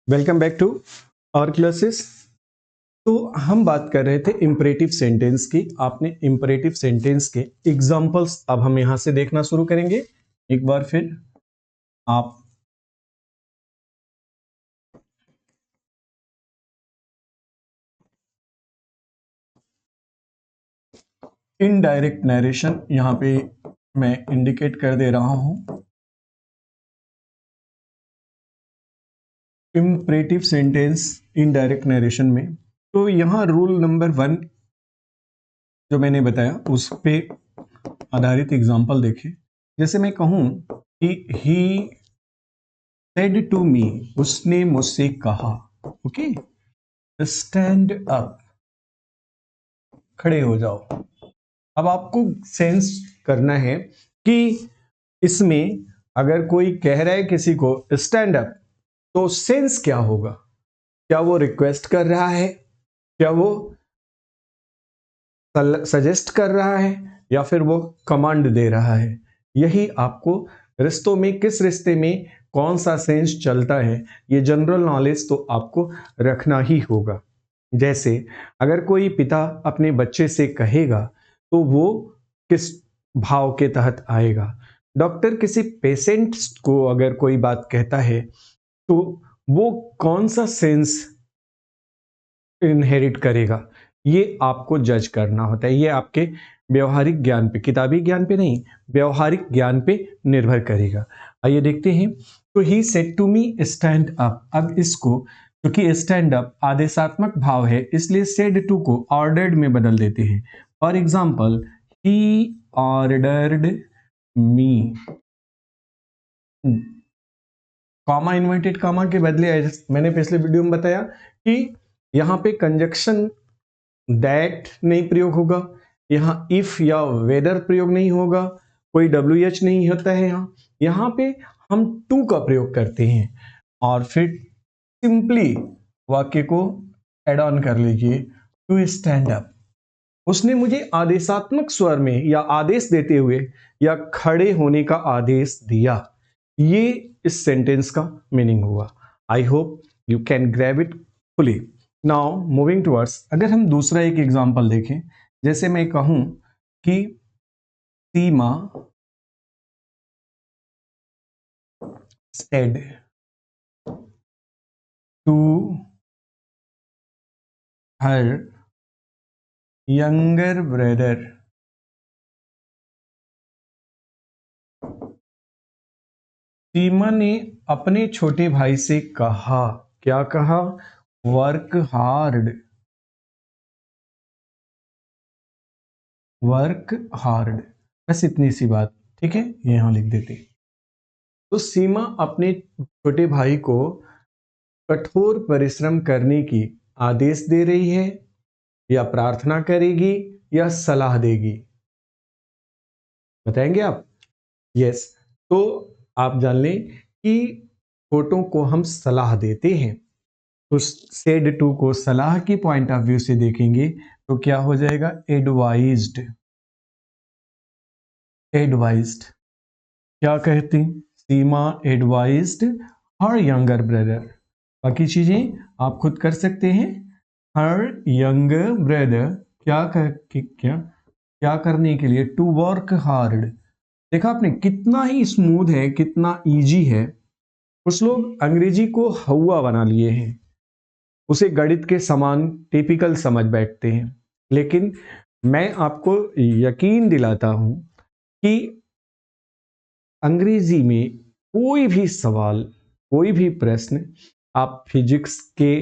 Welcome back to our classes. तो हम बात कर रहे थे इंपरेटिव सेंटेंस की। आपने इंपरेटिव सेंटेंस के एग्जांपल्स अब हम यहां से देखना शुरू करेंगे। एक बार फिर आप इनडायरेक्ट नरेशन यहां पे मैं इंडिकेट कर दे रहा हूं। इंपरेटिव सेंटेंस इनडायरेक्ट नरेशन में तो यहां रूल नंबर 1 जो मैंने बताया उस पे आधारित एग्जांपल देखें। जैसे मैं कहूं कि ही सेड टू मी, उसने मुझसे कहा, ओके, स्टैंड अप, खड़े हो जाओ। अब आपको सेंस करना है कि इसमें अगर कोई कह रहा है किसी को स्टैंड अप तो सेंस क्या होगा। क्या वो रिक्वेस्ट कर रहा है, क्या वो सजेस्ट कर रहा है, या फिर वो कमांड दे रहा है। यही आपको रिश्तों में, किस रिश्ते में कौन सा सेंस चलता है, ये जनरल नॉलेज तो आपको रखना ही होगा। जैसे अगर कोई पिता अपने बच्चे से कहेगा तो वो किस भाव के तहत आएगा। डॉक्टर किसी पेशेंट को अगर कोई बात कहता है तो वो कौन सा सेंस इनहेरिट करेगा, ये आपको जज करना होता है। ये आपके व्यवहारिक ज्ञान पे, किताबी ज्ञान पे नहीं, व्यवहारिक ज्ञान पे निर्भर करेगा। आइए देखते हैं। तो he said to me stand up. अब इसको, क्योंकि स्टैंड अप आदेशात्मक भाव है, इसलिए सेड टू को ऑर्डर्ड में बदल देते हैं। For example, he ordered me. Comma, inverted comma के बदले मैंने पिछले वीडियो में बताया कि यहां पे कंजक्शन दैट नहीं प्रयोग होगा, यहाँ इफ या वेदर प्रयोग नहीं होगा, कोई WH नहीं होता है। यहाँ पे हम टू का प्रयोग करते हैं और फिर सिंपली वाक्य को एड ऑन कर लीजिए, टू स्टैंड अप। उसने मुझे आदेशात्मक स्वर में या आदेश देते हुए या खड़े होने का आदेश दिया। ये इस सेंटेंस का मीनिंग हुआ। I hope you can grab it fully. Now moving towards, अगर हम दूसरा एक एग्जांपल देखें, जैसे मैं कहूं कि Seema said to her younger brother. Seema ने अपने छोटे भाई से कहा, क्या कहा? Work hard, work hard. बस इतनी सी बात, ठीक है, यहां लिख देते। तो सीमा अपने छोटे भाई को कठोर परिश्रम करने की आदेश दे रही है, या प्रार्थना करेगी, या सलाह देगी? बताएंगे आप? यस। तो आप जान लें कि छोटों को हम सलाह देते हैं। तो सेड टू को सलाह की पॉइंट ऑफ व्यू से देखेंगे तो क्या हो जाएगा? एडवाइज्ड। एडवाइज्ड क्या कहते हैं? सीमा एडवाइज्ड हर यंगर ब्रदर। बाकी चीजें आप खुद कर सकते हैं। हर यंगर ब्रदर क्या करने के लिए? To work hard. देखा आपने कितना ही स्मूथ है, कितना इजी है। कुछ लोग अंग्रेजी को हवा बना लिए हैं, उसे गणित के समान टिपिकल समझ बैठते हैं। लेकिन मैं आपको यकीन दिलाता हूं कि अंग्रेजी में कोई भी सवाल, कोई भी प्रश्न आप फिजिक्स के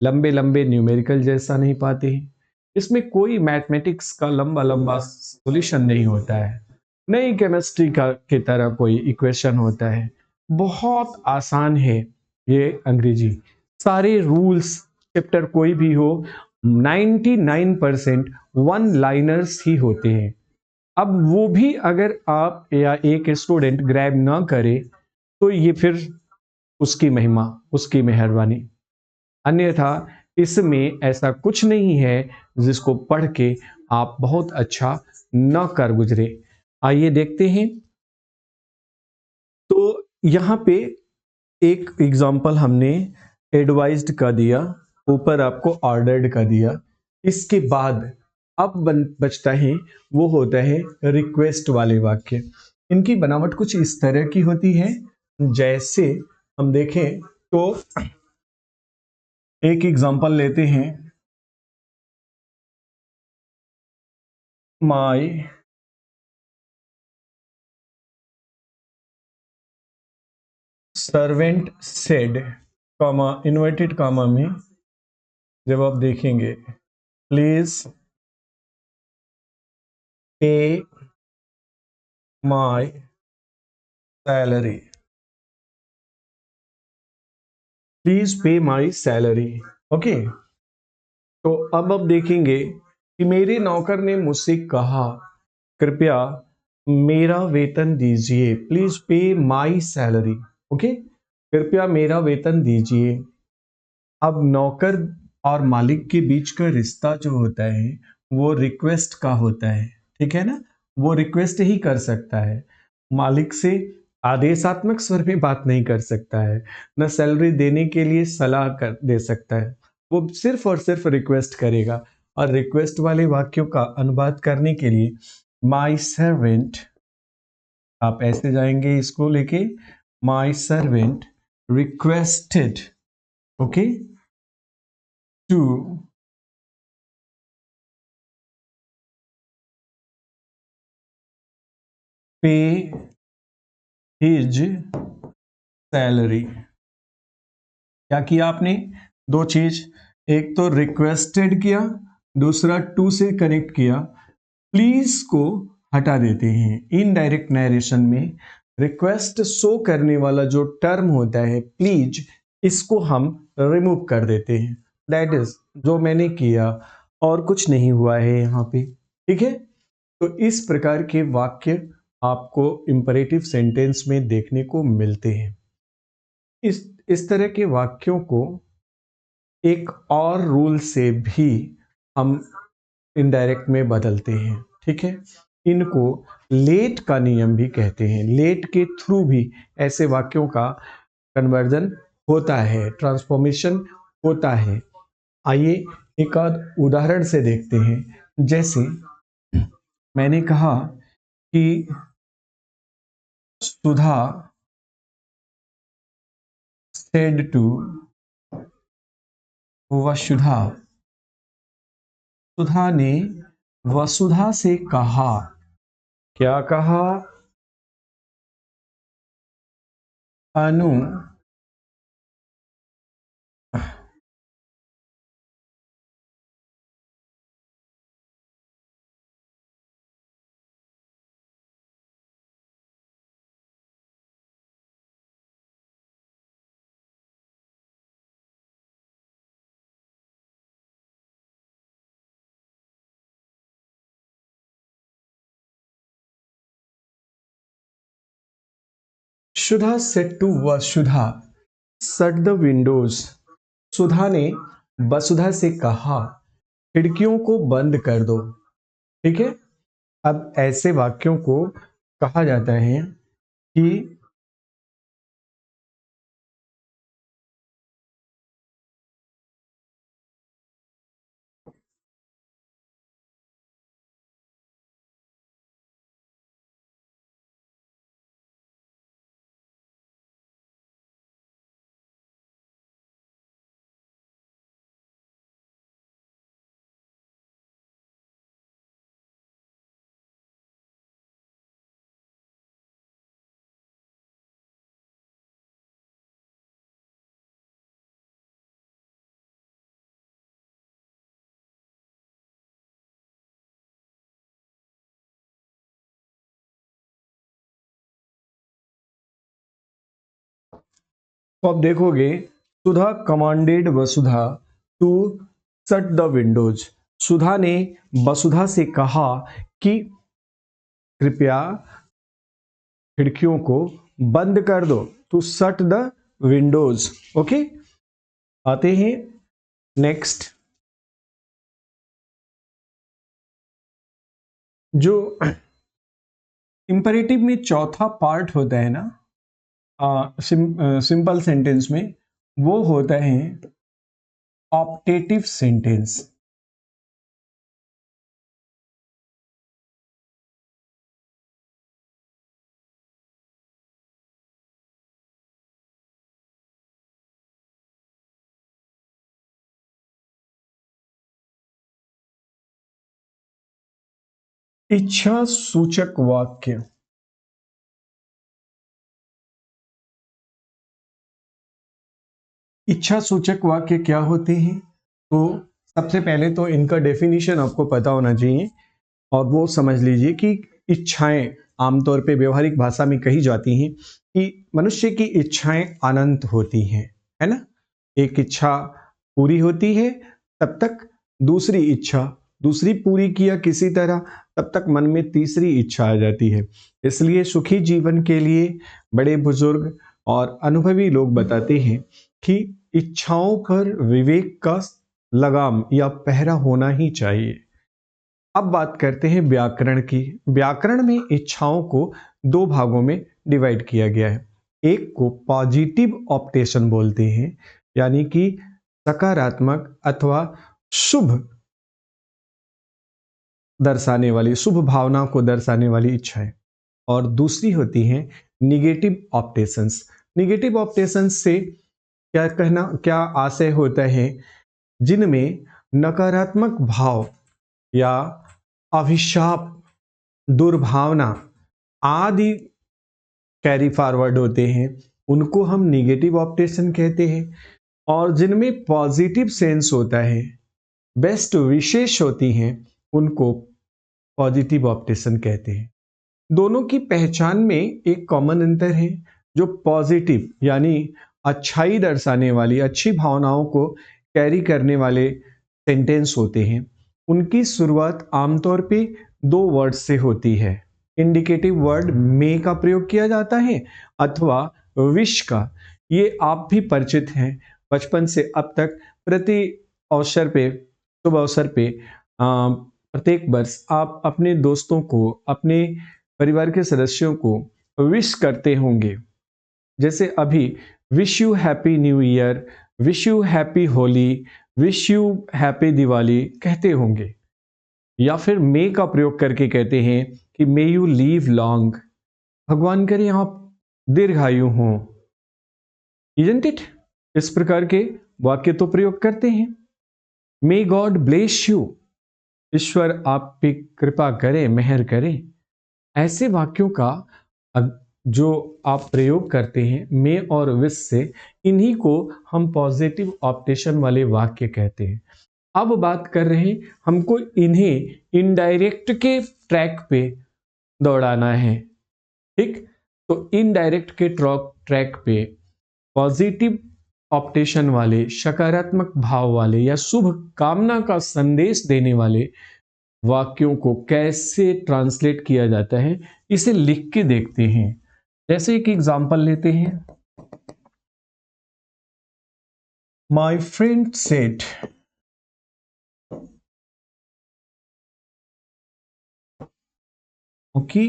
लंबे लंबे न्यूमेरिकल जैसा नहीं पाते हैं। इसमें कोई मैथमेटिक्स का लंबा लंबा सॉल्यूशन नहीं होता है, नहीं केमिस्ट्री का की तरह कोई इक्वेशन होता है। बहुत आसान है ये अंग्रेजी। सारे रूल्स, चैप्टर कोई भी हो, 99% वन लाइनर्स ही होते हैं। अब वो भी अगर आप या एक स्टूडेंट ग्रैब ना करे तो ये फिर उसकी महिमा, उसकी मेहरबानी। अन्यथा इसमें ऐसा कुछ नहीं है जिसको पढ़ के आप बहुत अच्छा न कर गुजरे। आइए देखते हैं। तो यहां पे एक एग्जाम्पल हमने एडवाइज्ड का दिया, ऊपर आपको ऑर्डर्ड का दिया। इसके बाद अब बचता है वो होता है रिक्वेस्ट वाले वाक्य। इनकी बनावट कुछ इस तरह की होती है, जैसे हम देखें तो एक एग्जांपल लेते हैं, my servant said, comma inverted comma में जब आप देखेंगे, please pay my salary, please pay my salary. Okay, तो अब आप देखेंगे कि मेरे नौकर ने मुझसे कहा कृपया मेरा वेतन दीजिए, please pay my salary. Okay, कृपया मेरा वेतन दीजिए। अब नौकर और मालिक के बीच का रिश्ता जो होता है वो रिक्वेस्ट का होता है, ठीक है ना। वो रिक्वेस्ट ही कर सकता है, मालिक से आदेशात्मक स्वर में बात नहीं कर सकता है, न सैलरी देने के लिए सलाह कर दे सकता है। वो सिर्फ और सिर्फ रिक्वेस्ट करेगा। और रिक्वेस्ट वाले वाक्यों का अनुवाद करने के लिए माई सर्वेंट, आप ऐसे जाएंगे इसको लेके, my servant requested, okay, to pay his salary. क्या किया आपने? दो चीज, एक तो रिक्वेस्टेड किया, दूसरा टू से कनेक्ट किया। प्लीज को हटा देते हैं। इनडायरेक्ट नरेशन में रिक्वेस्ट शो करने वाला जो टर्म होता है प्लीज, इसको हम रिमूव कर देते हैं। दैट इज जो मैंने किया और कुछ नहीं हुआ है यहाँ पे, ठीक है। तो इस प्रकार के वाक्य आपको इंपरेटिव सेंटेंस में देखने को मिलते हैं। इस तरह के वाक्यों को एक और रूल से भी हम इनडायरेक्ट में बदलते हैं, ठीक है। इनको लेट का नियम भी कहते हैं। लेट के थ्रू भी ऐसे वाक्यों का कन्वर्जन होता है, ट्रांसफॉर्मेशन होता है। आइए एक आध उदाहरण से देखते हैं। जैसे मैंने कहा कि सुधा said to वसुधा, सुधा ने वसुधा से कहा, क्या कहा? Anu Sudha said to Vasudha shut the windows, Sudha ने वसुधा से कहा खिड़कियों को बंद कर दो, ठीक है। अब ऐसे वाक्यों को कहा जाता है कि तो अब देखोगे, Sudha commanded Vasudha to shut the windows, Sudha ने वसुधा से कहा कि कृपया खिड़कियों को बंद कर दो, to shut the windows. Okay, आते हैं नेक्स्ट। जो इंपरेटिव में चौथा पार्ट होता है ना, सिंपल सेंटेंस में, वो होता है ऑप्टेटिव सेंटेंस। इच्छा सूचक वाक्य। इच्छा सूचक वाक्य क्या होते हैं? तो सबसे पहले तो इनका डेफिनेशन आपको पता होना चाहिए और वो समझ लीजिए कि इच्छाएं आमतौर पे व्यवहारिक भाषा में कही जाती हैं कि मनुष्य की इच्छाएं अनंत होती हैं, है ना। एक इच्छा पूरी होती है तब तक दूसरी इच्छा, दूसरी पूरी किया किसी तरह तब तक मन में तीसरी इच्छा आ जाती है। इसलिए सुखी जीवन के लिए बड़े बुजुर्ग और अनुभवी लोग बताते हैं कि इच्छाओं पर विवेक का लगाम या पहरा होना ही चाहिए। अब बात करते हैं व्याकरण की। व्याकरण में इच्छाओं को दो भागों में डिवाइड किया गया है। एक को पॉजिटिव ऑप्टेशन बोलते हैं, यानी कि सकारात्मक अथवा शुभ दर्शाने वाली, शुभ भावना को दर्शाने वाली इच्छाएं। और दूसरी होती हैं निगेटिव ऑप्टेशंस। निगेटिव ऑप्टेशंस से क्या कहना, क्या आशय होता है, जिनमें नकारात्मक भाव या अभिशाप, दुर्भावना आदि कैरी फॉरवर्ड होते हैं, उनको हम निगेटिव ऑप्टेशन कहते हैं। और जिनमें पॉजिटिव सेंस होता है, बेस्ट विशेष होती हैं, उनको पॉजिटिव ऑप्टेशन कहते हैं। दोनों की पहचान में एक कॉमन अंतर है। जो पॉजिटिव यानी अच्छाई दर्शाने वाली, अच्छी भावनाओं को कैरी करने वाले सेंटेंस होते हैं, उनकी शुरुआत आमतौर पे दो वर्ड से होती है। इंडिकेटिव वर्ड मे का प्रयोग किया जाता है अथवा विश का। ये आप भी परिचित हैं, बचपन से अब तक प्रति अवसर पे, शुभ अवसर पे प्रत्येक वर्ष आप अपने दोस्तों को, अपने परिवार के सदस्यों को विश करते होंगे। जैसे अभी wish you happy new year, wish you happy Holi, wish you happy Diwali कहते होंगे। या फिर मे का प्रयोग करके कहते हैं कि मे यू लीव लॉन्ग, भगवान करे आप दीर्घायु हों। Isn't it? इस प्रकार के वाक्य तो प्रयोग करते हैं। मे गॉड ब्लेस यू, ईश्वर आप पे कृपा करे, मेहर करे। ऐसे वाक्यों का जो आप प्रयोग करते हैं मे और विश से, इन्हीं को हम पॉजिटिव ऑप्टेशन वाले वाक्य कहते हैं। अब बात कर रहे हैं, हमको इन्हें इनडायरेक्ट के ट्रैक पे दौड़ाना है, ठीक। तो इनडायरेक्ट के ट्रैक पे पॉजिटिव ऑप्टेशन वाले, सकारात्मक भाव वाले या शुभ कामना का संदेश देने वाले वाक्यों को कैसे ट्रांसलेट किया जाता है, इसे लिख के देखते हैं। जैसे एक एग्जांपल लेते हैं। My friend said, okay,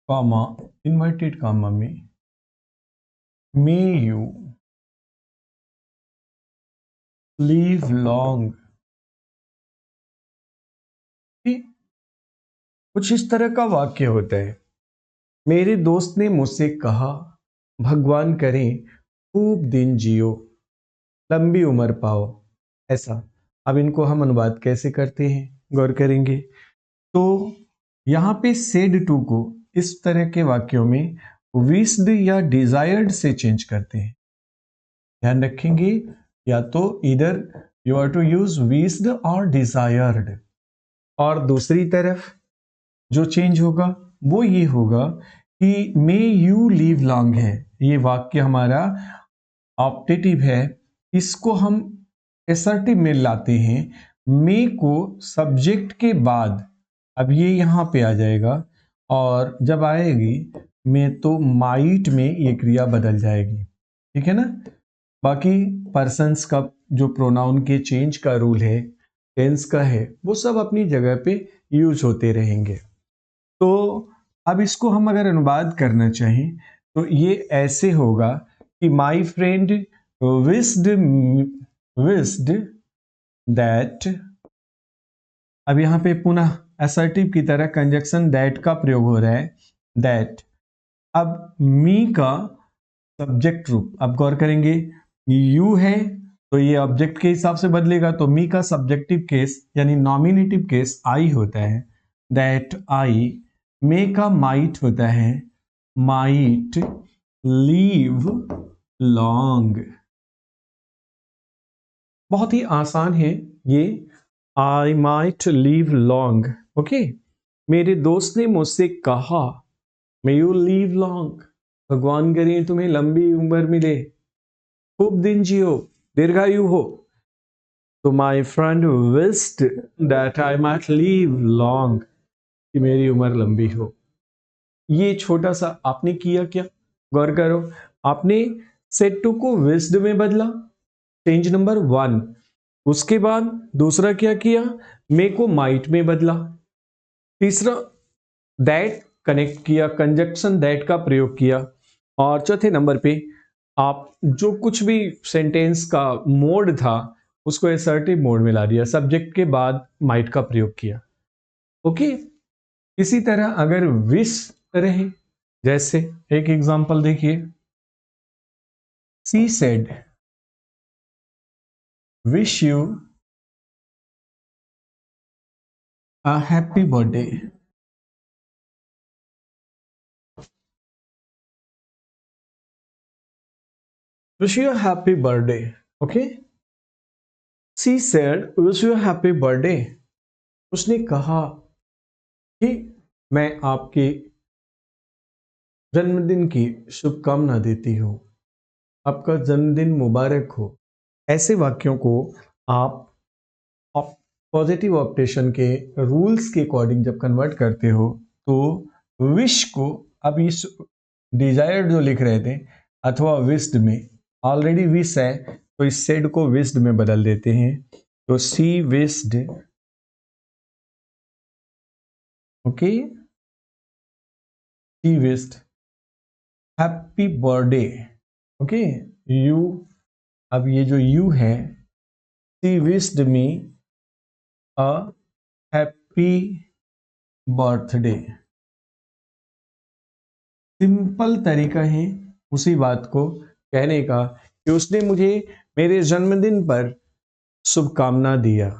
comma inverted comma में, मे यू लीव लॉन्ग। कुछ इस तरह का वाक्य होता है। मेरे दोस्त ने मुझसे कहा, भगवान करे खूब दिन जियो, लंबी उम्र पाओ। ऐसा। अब इनको हम अनुवाद कैसे करते हैं, गौर करेंगे तो यहाँ पे सेड टू को इस तरह के वाक्यों में विश्ड या डिजायर्ड से चेंज करते हैं। ध्यान रखेंगे, या तो इधर you are to use wished और डिजायर्ड। और दूसरी तरफ जो चेंज होगा वो ये होगा कि मे यू लीव लॉन्ग है, ये वाक्य हमारा ऑप्टेटिव है, इसको हम एसर्टिव में लाते हैं। मे को सब्जेक्ट के बाद, अब ये यहां पे आ जाएगा और जब आएगी मे तो माइट में ये क्रिया बदल जाएगी, ठीक है ना। बाकी पर्सन्स का जो प्रोनाउन के चेंज का रूल है, टेंस का है, वो सब अपनी जगह पे यूज होते रहेंगे। तो अब इसको हम अगर अनुवाद करना चाहें तो ये ऐसे होगा कि माई फ्रेंड विस्ड दैट, अब यहां पे पुनः असर्टिव की तरह कंजक्शन दैट का प्रयोग हो रहा है, दैट। अब मी का सब्जेक्ट रूप, अब गौर करेंगे, यू है तो ये ऑब्जेक्ट के हिसाब से बदलेगा, तो मी का सब्जेक्टिव केस यानी नॉमिनेटिव केस आई होता है, दैट आई। मे का माइट होता है, माइट लीव लॉन्ग। बहुत ही आसान है ये, I might leave long. Okay, मेरे दोस्त ने मुझसे कहा, मे यू लीव लॉन्ग, भगवान करे तुम्हें लंबी उम्र मिले, खूब दिन जियो, दीर्घायु हो। तो my friend wished that I might leave long, कि मेरी उम्र लंबी हो। ये छोटा सा आपने किया क्या, गौर करो, आपने सेड टू को विश्ड में बदला, चेंज नंबर 1। उसके बाद दूसरा क्या किया, मे को माइट में बदला। तीसरा दैट कनेक्ट किया, कंजक्शन दैट का प्रयोग किया। और चौथे नंबर पे आप जो कुछ भी सेंटेंस का मोड था उसको असर्टिव मोड में ला दिया, सब्जेक्ट के बाद माइट का प्रयोग किया। ओके, इसी तरह अगर विश रहे, जैसे एक एग्जांपल देखिए, she said wish you a happy birthday. Wish you a happy birthday. Okay, she said wish you a happy birthday. उसने कहा कि मैं आपके जन्मदिन की शुभकामना देती हूं, आपका जन्मदिन मुबारक हो। ऐसे वाक्यों को आप पॉजिटिव ऑप्टेशन के रूल्स के अकॉर्डिंग जब कन्वर्ट करते हो तो विश को, अब इस डिजायर्ड जो लिख रहे थे अथवा विश्ड में ऑलरेडी विश है तो इस सेड को विश्ड में बदल देते हैं, तो she wished, okay, she wished happy birthday. Okay, you, अब ये जो यू है, she wished me a happy birthday. Simple तरीका है उसी बात को कहने का कि उसने मुझे मेरे जन्मदिन पर शुभकामना दिया।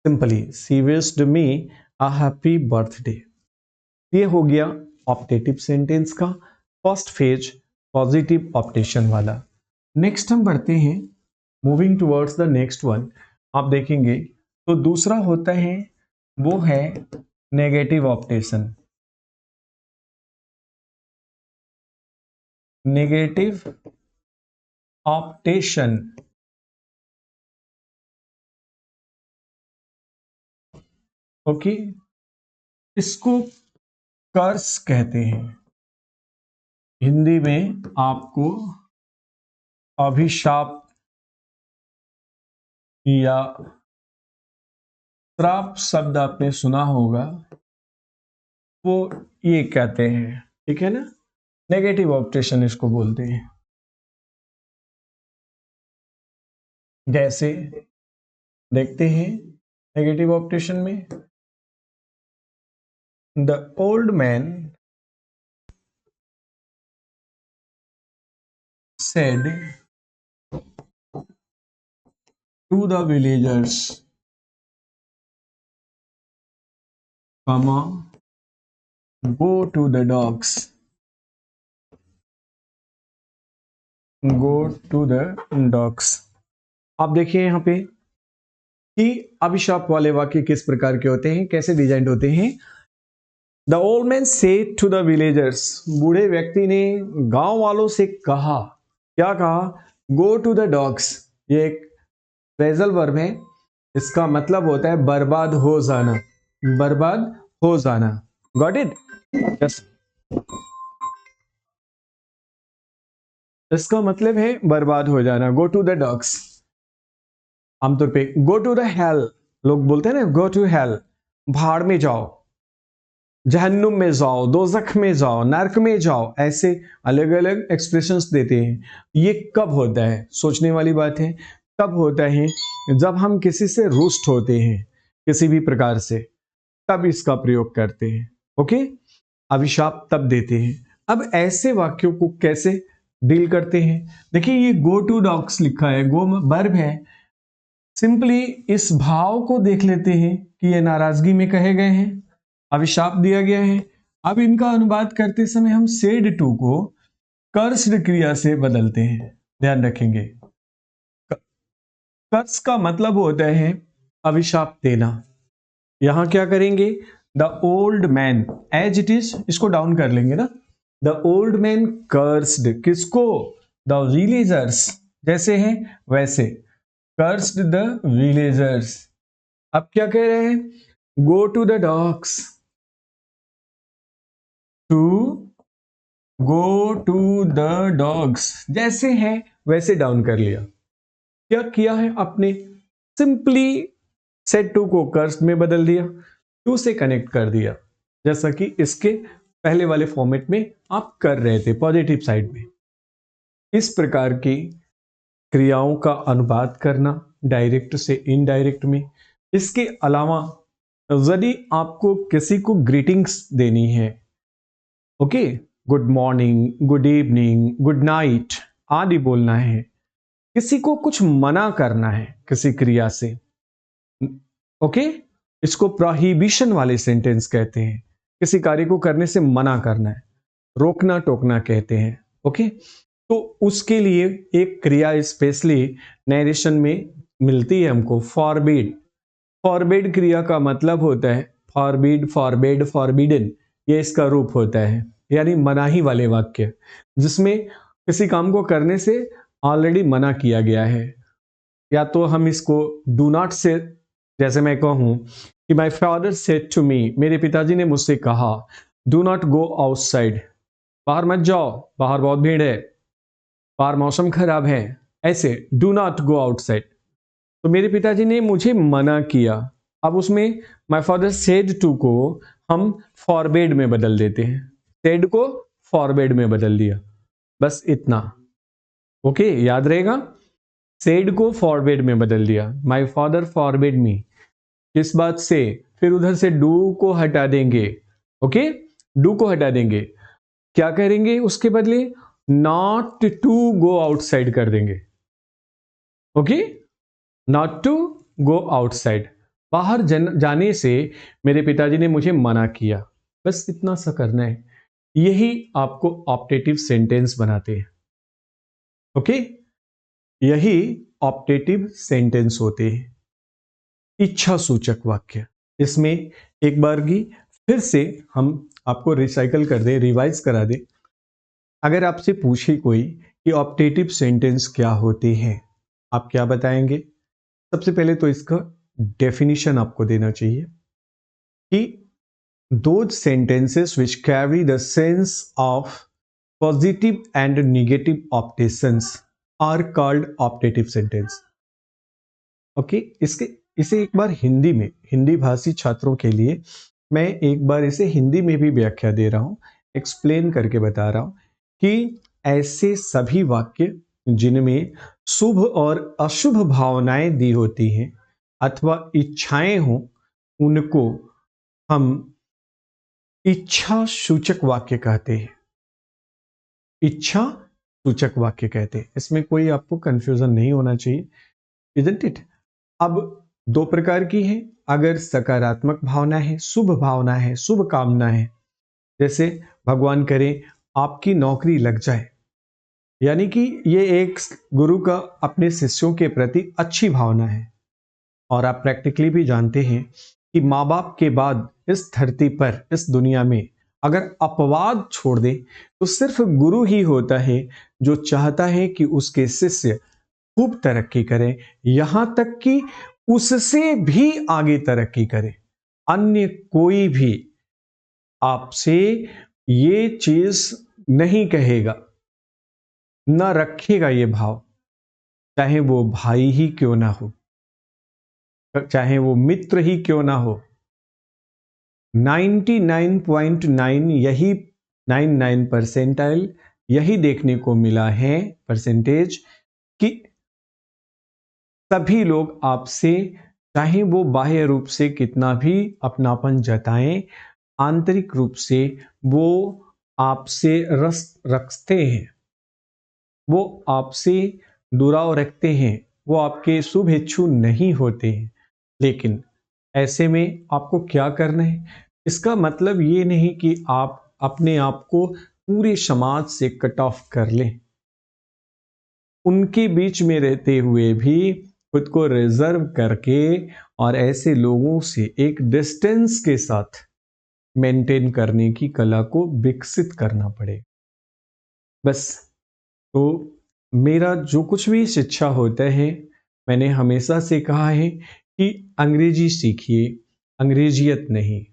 Simply, she wished me a happy birthday. ये हो गया ऑप्टेटिव सेंटेंस का फर्स्ट फेज, पॉजिटिव ऑप्टेशन वाला। नेक्स्ट हम बढ़ते हैं, moving towards the next one. आप देखेंगे तो दूसरा होता है वो है नेगेटिव ऑप्टेशन। नेगेटिव ऑप्टेशन, ओके, इसको कर्स कहते हैं। हिंदी में आपको अभिशाप या श्राप शब्द आपने सुना होगा, वो ये कहते हैं, ठीक है ना, नेगेटिव ऑप्टेशन इसको बोलते हैं। जैसे देखते हैं नेगेटिव ऑप्टेशन में, the old man said to the villagers, comma, go to the dogs, go to the dogs। आप देखिए यहाँ पे कि अभिशाप वाले वाक्य किस प्रकार के होते हैं, कैसे डिजाइन होते हैं। The old man said to the villagers, बूढ़े व्यक्ति ने गांव वालों से कहा, क्या कहा, गो टू द डॉग्स। ये एक फ्रेजल वर्ब है, इसका मतलब होता है बर्बाद हो जाना, बर्बाद हो जाना। Got it? यस, इसका मतलब है बर्बाद हो जाना। गो टू द डॉग्स, आमतौर पे गो टू द हेल लोग बोलते हैं ना, गो टू हेल, भाड़ में जाओ। जहन्नुम में जाओ, दोजख में जाओ, नर्क में जाओ, ऐसे अलग अलग एक्सप्रेशंस देते हैं। ये कब होता है, सोचने वाली बात है। तब होता है जब हम किसी से रुष्ट होते हैं किसी भी प्रकार से, तब इसका प्रयोग करते हैं। ओके, अभिशाप तब देते हैं। अब ऐसे वाक्यों को कैसे डील करते हैं? देखिए, ये गो टू डॉग्स लिखा है, गो वर्ब है। सिंपली इस भाव को देख लेते हैं कि ये नाराजगी में कहे गए हैं, अभिशाप दिया गया है। अब इनका अनुवाद करते समय हम सेड टू को कर्स्ड क्रिया से बदलते हैं, ध्यान रखेंगे। कर्स का मतलब होता है अभिशाप देना। यहां क्या करेंगे, the old man, as it is, इसको डाउन कर लेंगे ना। द ओल्ड मैन कर्स्ड, किसको? द विलेजर्स, जैसे हैं वैसे, कर्स्ड द विलेजर्स। अब क्या कह रहे हैं, go to the dogs, to go to the dogs, जैसे हैं वैसे डाउन कर लिया। क्या किया है आपने, सिंपली सेड टू को कर्स्ड में बदल दिया, टू से कनेक्ट कर दिया, जैसा कि इसके पहले वाले फॉर्मेट में आप कर रहे थे पॉजिटिव साइड में। इस प्रकार की क्रियाओं का अनुवाद करना डायरेक्ट से इनडायरेक्ट में। इसके अलावा यदि आपको किसी को ग्रीटिंग्स देनी है, okay, good morning, good evening, good night आदि बोलना है, किसी को कुछ मना करना है किसी क्रिया से, ओके, इसको प्रोहिबिशन वाले सेंटेंस कहते हैं। किसी कार्य को करने से मना करना है, रोकना टोकना कहते हैं। ओके, तो उसके लिए एक क्रिया स्पेशली नरेशन में मिलती है हमको, फॉरबिड। फॉरबिड क्रिया का मतलब होता है फॉरबिड, फॉरबिड, फॉरबिडन, ये इसका रूप होता है, यानी मनाही वाले वाक्य जिसमें किसी काम को करने से ऑलरेडी मना किया गया है। या तो हम इसको डू नॉट से, जैसे मैं कहूं कि my father said to me, मेरे पिताजी ने मुझसे कहा, डू नॉट गो आउटसाइड, बाहर मत जाओ, बाहर बहुत भीड़ है, बाहर मौसम खराब है, ऐसे डू नॉट गो आउटसाइड। तो मेरे पिताजी ने मुझे मना किया। अब उसमें माई फादर सेड टू को हम फॉरबेड में बदल देते हैं, सेड को फॉरबेड में बदल दिया, बस इतना। ओके, याद रहेगा, सेड को फॉरबेड में बदल दिया, माई फादर फॉरबेड मी, किस बात से, फिर उधर से डू को हटा देंगे। ओके, डू को हटा देंगे, क्या करेंगे उसके बदले, नॉट टू गो आउटसाइड कर देंगे। Okay, not to go outside, बाहर जाने से मेरे पिताजी ने मुझे मना किया, बस इतना सा करना है। यही आपको ऑप्टेटिव सेंटेंस बनाते हैं। ओके, यही ऑप्टेटिव सेंटेंस होते हैं। इच्छा सूचक वाक्य, इसमें एक बार की फिर से हम आपको रिसाइकल कर दें, रिवाइज करा दें। अगर आपसे पूछे कोई कि ऑप्टेटिव सेंटेंस क्या होते हैं, आप क्या बताएंगे? सबसे पहले तो इसका डेफिनेशन आपको देना चाहिए कि those sentences which carry the sense of positive and negative optations are called optative sentence. Okay, इसे एक बार हिंदी में, हिंदी भाषी छात्रों के लिए मैं एक बार इसे हिंदी में भी व्याख्या दे रहा हूं, एक्सप्लेन करके बता रहा हूं कि ऐसे सभी वाक्य जिनमें शुभ और अशुभ भावनाएं दी होती हैं अथवा इच्छाएं हों, उनको हम इच्छा सूचक वाक्य कहते हैं। इच्छा सूचक वाक्य कहते हैं, इसमें कोई आपको कंफ्यूजन नहीं होना चाहिए, इजंट इट? अब दो प्रकार की है, अगर सकारात्मक भावना है, शुभ भावना है, शुभ कामना है, जैसे भगवान करे आपकी नौकरी लग जाए, यानी कि ये एक गुरु का अपने शिष्यों के प्रति अच्छी भावना है। और आप प्रैक्टिकली भी जानते हैं कि माँ बाप के बाद इस धरती पर, इस दुनिया में अगर अपवाद छोड़ दे तो सिर्फ गुरु ही होता है जो चाहता है कि उसके शिष्य खूब तरक्की करें, यहां तक कि उससे भी आगे तरक्की करे। अन्य कोई भी आपसे ये चीज नहीं कहेगा, न रखेगा ये भाव, चाहे वो भाई ही क्यों ना हो, चाहे वो मित्र ही क्यों ना हो, 99.9 यही 99 परसेंटाइल यही देखने को मिला है परसेंटेज कि सभी लोग आपसे चाहे वो बाह्य रूप से कितना भी अपनापन जताएं, आंतरिक रूप से वो आपसे रस रखते हैं, वो आपसे दुराव रखते हैं, वो आपके शुभेच्छु नहीं होते हैं। लेकिन ऐसे में आपको क्या करना है? इसका मतलब ये नहीं कि आप अपने आप को पूरे समाज से कट ऑफ कर लें, उनके बीच में रहते हुए भी खुद को रिजर्व करके और ऐसे लोगों से एक डिस्टेंस के साथ मेंटेन करने की कला को विकसित करना पड़ेगा। बस। तो मेरा जो कुछ भी शिक्षा होता है, मैंने हमेशा से कहा है कि अंग्रेजी सीखिए, अंग्रेजियत नहीं।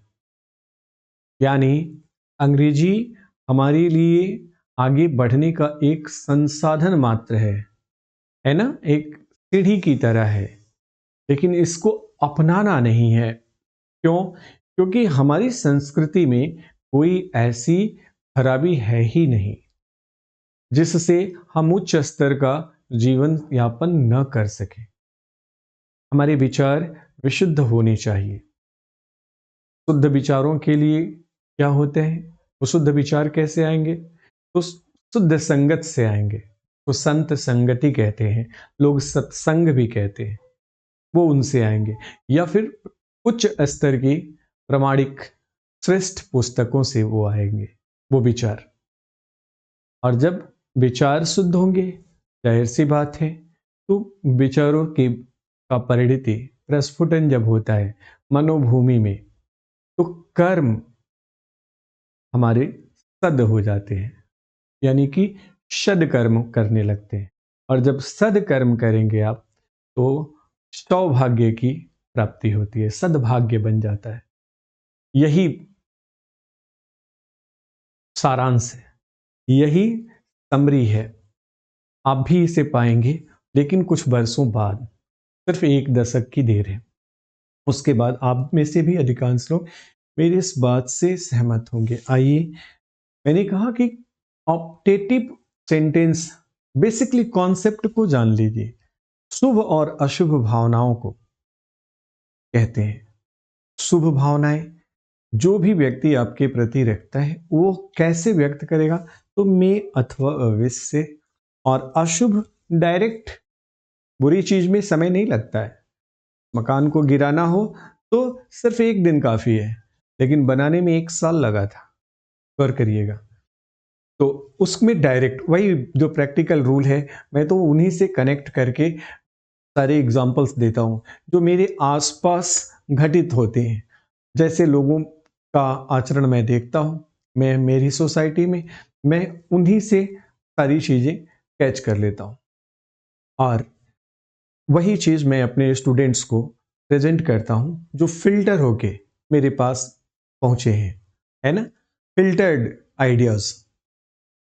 यानी अंग्रेजी हमारे लिए आगे बढ़ने का एक संसाधन मात्र है ना, एक सीढ़ी की तरह है, लेकिन इसको अपनाना नहीं है। क्यों? क्योंकि हमारी संस्कृति में कोई ऐसी खराबी है ही नहीं जिससे हम उच्च स्तर का जीवन यापन न कर सके। हमारे विचार विशुद्ध होने चाहिए। शुद्ध विचारों के लिए क्या होते हैं? वो शुद्ध विचार कैसे आएंगे? तो शुद्ध संगत से आएंगे। तो संत संगति कहते हैं, लोग सत्संग भी कहते हैं, वो उनसे आएंगे, या फिर उच्च स्तर की प्रामाणिक श्रेष्ठ पुस्तकों से वो आएंगे वो विचार। और जब विचार शुद्ध होंगे, जाहिर सी बात है, तो विचारों की का परिणति प्रस्फुटन जब होता है मनोभूमि में, तो कर्म हमारे सद हो जाते हैं, यानी कि सद कर्म करने लगते हैं। और जब सद कर्म करेंगे आप, तो सौभाग्य की प्राप्ति होती है, सद्भाग्य बन जाता है। यही सारांश है, यही समरी है। आप भी इसे पाएंगे, लेकिन कुछ वर्षों बाद, सिर्फ 1 दशक की देर है। उसके बाद आप में से भी अधिकांश लोग मेरी इस बात से सहमत होंगे। आइए, मैंने कहा कि ऑप्टेटिव सेंटेंस बेसिकली कॉन्सेप्ट को जान लीजिए। शुभ और अशुभ भावनाओं को कहते हैं। शुभ भावनाएं जो भी व्यक्ति आपके प्रति रखता है वो कैसे व्यक्त करेगा? तो मैं अथवा अवश्य से। और अशुभ डायरेक्ट बुरी चीज में समय नहीं लगता है। मकान को गिराना हो तो सिर्फ 1 दिन काफी है, लेकिन बनाने में 1 साल लगा था। गौर करिएगा। तो उसमें डायरेक्ट वही जो प्रैक्टिकल रूल है, मैं तो उन्हीं से कनेक्ट करके सारे एग्जांपल्स देता हूं जो मेरे आसपास घटित होते हैं। जैसे लोगों का आचरण मैं देखता हूं, मैं मेरी सोसाइटी में, मैं उन्हीं से सारी चीजें कैच कर लेता हूं, और वही चीज मैं अपने स्टूडेंट्स को प्रेजेंट करता हूं जो फिल्टर होके मेरे पास पहुंचे हैं, है ना, फिल्टर्ड आइडियाज,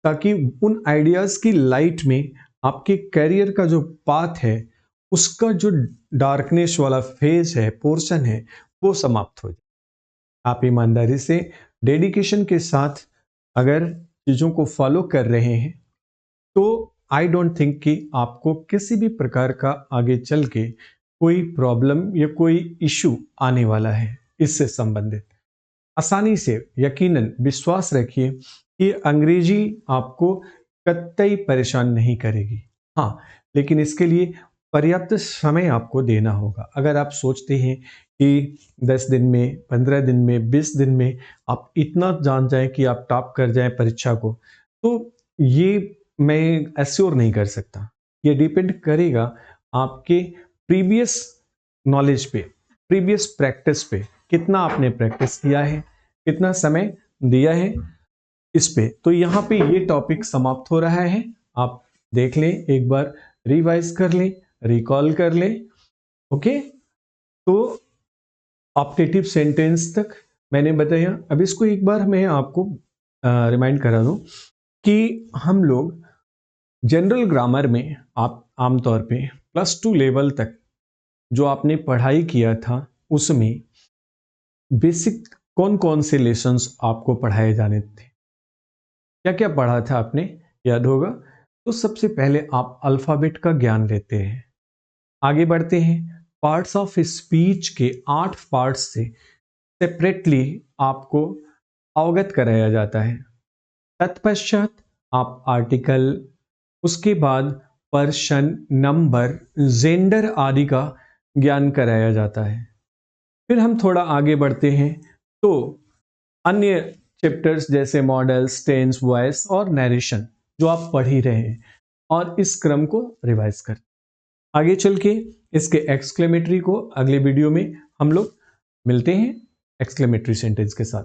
ताकि उन आइडियाज की लाइट में आपके करियर का जो पाथ है, उसका जो डार्कनेस वाला फेज है, पोर्शन है, वो समाप्त हो जाए। आप ईमानदारी से, डेडिकेशन के साथ अगर चीजों को फॉलो कर रहे हैं, तो आई डोंट थिंक कि आपको किसी भी प्रकार का आगे चल के कोई प्रॉब्लम या कोई इशू आने वाला है इससे संबंधित। आसानी से, यकीनन विश्वास रखिए कि अंग्रेजी आपको कतई परेशान नहीं करेगी। हाँ, लेकिन इसके लिए पर्याप्त समय आपको देना होगा। अगर आप सोचते हैं कि 10 दिन में, 15 दिन में, 20 दिन में आप इतना जान जाएं कि आप टॉप कर जाएं परीक्षा को, तो ये मैं एश्योर नहीं कर सकता। ये डिपेंड करेगा आपके प्रीवियस नॉलेज पे, प्रीवियस प्रैक्टिस पे, कितना आपने प्रैक्टिस किया है, कितना समय दिया है इस पे। तो यहाँ पे ये टॉपिक समाप्त हो रहा है। आप देख लें, एक बार रिवाइज कर लें, रिकॉल कर लें। ओके, तो ऑप्टेटिव सेंटेंस तक मैंने बताया। अब इसको एक बार मैं आपको रिमाइंड करा दूं कि हम लोग जनरल ग्रामर में आप आमतौर पे +2 लेवल तक जो आपने पढ़ाई किया था, उसमें बेसिक कौन कौन से लेसन्स आपको पढ़ाए जाने थे, क्या क्या पढ़ा था आपने, याद होगा। तो सबसे पहले आप अल्फ़ाबेट का ज्ञान लेते हैं। आगे बढ़ते हैं, पार्ट्स ऑफ स्पीच के 8 पार्ट्स से सेपरेटली आपको अवगत कराया जाता है। तत्पश्चात आप आर्टिकल, उसके बाद पर्सन, नंबर, जेंडर आदि का ज्ञान कराया जाता है। फिर हम थोड़ा आगे बढ़ते हैं तो अन्य चैप्टर्स जैसे मॉडल्स, टेंस, वॉइस और नरेशन जो आप पढ़ ही रहे हैं, और इस क्रम को रिवाइज कर आगे चल के इसके एक्सक्लेमेटरी को अगले वीडियो में हम लोग मिलते हैं एक्सक्लेमेटरी सेंटेंस के साथ।